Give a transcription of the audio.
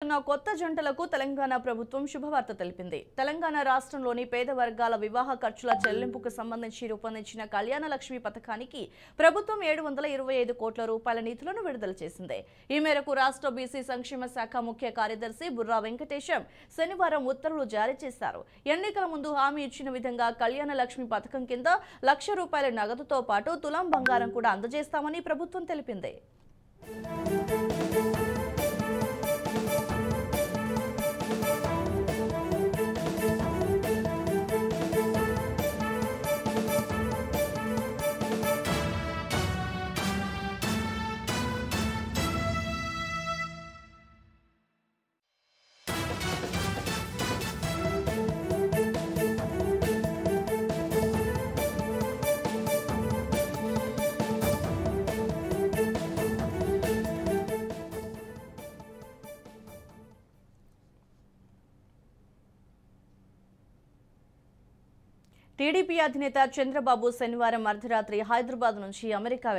చేసుకున్న కొత్త జంటలకు తెలంగాణ ప్రభుత్వం శుభవార్త తెలిపింది. తెలంగాణ రాష్ట్రంలోని పేద వర్గాల వివాహ ఖర్చుల చెల్లింపుకు సంబంధించి రూపొందించిన కళ్యాణ లక్ష్మి పథకానికి ప్రభుత్వం 725 కోట్ల రూపాయల నిధులను విడుదల చేసింది. ఈ మేరకు రాష్ట్ర బీసీ సంక్షేమ శాఖ ముఖ్య కార్యదర్శి బుర్రా వెంకటేశం శనివారం ఉత్తర్వులు జారీ చేశారు. ఎన్నికల ముందు హామీ ఇచ్చిన విధంగా కళ్యాణ లక్ష్మి పథకం కింద ₹1,00,000 నగదుతో పాటు తులం బంగారం కూడా అందజేస్తామని ప్రభుత్వం తెలిపింది. టీడీపీ అధినేత చంద్రబాబు శనివారం అర్ధరాత్రి హైదరాబాద్ నుంచి అమెరికా